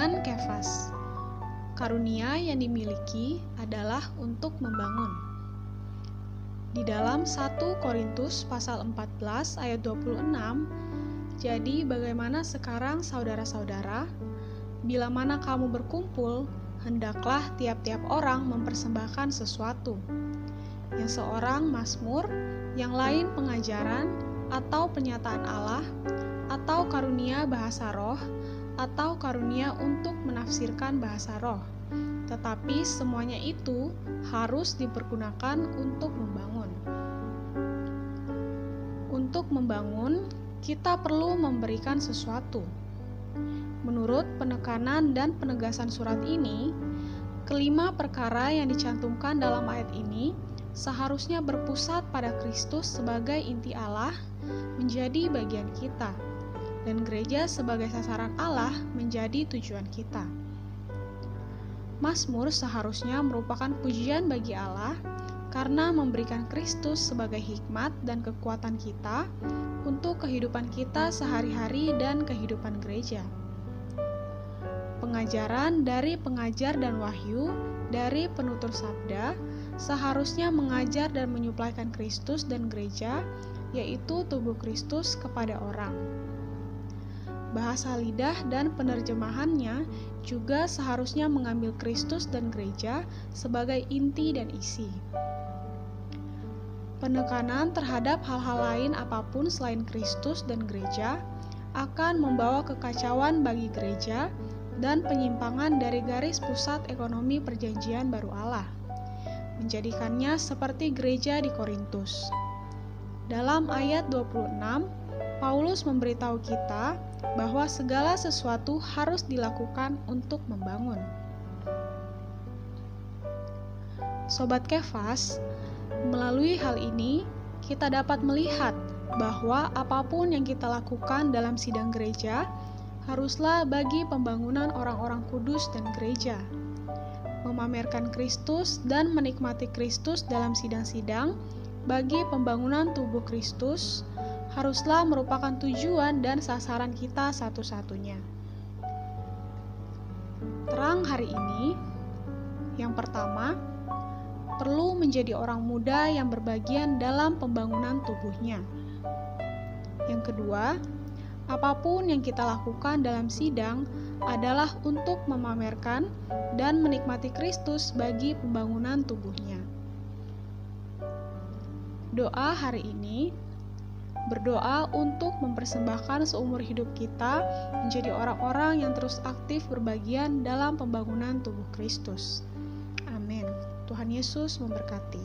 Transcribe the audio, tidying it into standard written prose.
Dengan Kefas, karunia yang dimiliki adalah untuk membangun. Di dalam 1 Korintus pasal 14 ayat 26, jadi bagaimana sekarang saudara-saudara? Bila mana kamu berkumpul, hendaklah tiap-tiap orang mempersembahkan sesuatu. Yang seorang mazmur, yang lain pengajaran, atau penyataan Allah, atau karunia bahasa roh, atau karunia untuk menafsirkan bahasa roh. Tetapi semuanya itu harus dipergunakan untuk membangun. Untuk membangun, kita perlu memberikan sesuatu. Menurut penekanan dan penegasan surat ini, kelima perkara yang dicantumkan dalam ayat ini seharusnya berpusat pada Kristus sebagai inti Allah menjadi bagian kita, dan gereja sebagai sasaran Allah menjadi tujuan kita. Mazmur seharusnya merupakan pujian bagi Allah karena memberikan Kristus sebagai hikmat dan kekuatan kita untuk kehidupan kita sehari-hari dan kehidupan gereja. Pengajaran dari pengajar dan wahyu dari penutur sabda seharusnya mengajar dan menyuplaikan Kristus dan gereja, yaitu tubuh Kristus kepada orang. Bahasa lidah dan penerjemahannya juga seharusnya mengambil Kristus dan gereja sebagai inti dan isi. Penekanan terhadap hal-hal lain apapun selain Kristus dan gereja akan membawa kekacauan bagi gereja dan penyimpangan dari garis pusat ekonomi perjanjian baru Allah, menjadikannya seperti gereja di Korintus. Dalam ayat 26, Paulus memberitahu kita bahwa segala sesuatu harus dilakukan untuk membangun. Sobat Kefas, melalui hal ini kita dapat melihat bahwa apapun yang kita lakukan dalam sidang gereja haruslah bagi pembangunan orang-orang kudus dan gereja. Memamerkan Kristus dan menikmati Kristus dalam sidang-sidang bagi pembangunan tubuh Kristus haruslah merupakan tujuan dan sasaran kita satu-satunya. Terang hari ini, yang pertama, perlu menjadi orang muda yang berbagian dalam pembangunan tubuhnya. Yang kedua, apapun yang kita lakukan dalam sidang adalah untuk memamerkan dan menikmati Kristus bagi pembangunan tubuhnya. Doa hari ini, berdoa untuk mempersembahkan seumur hidup kita menjadi orang-orang yang terus aktif berbagian dalam pembangunan tubuh Kristus. Amin. Tuhan Yesus memberkati.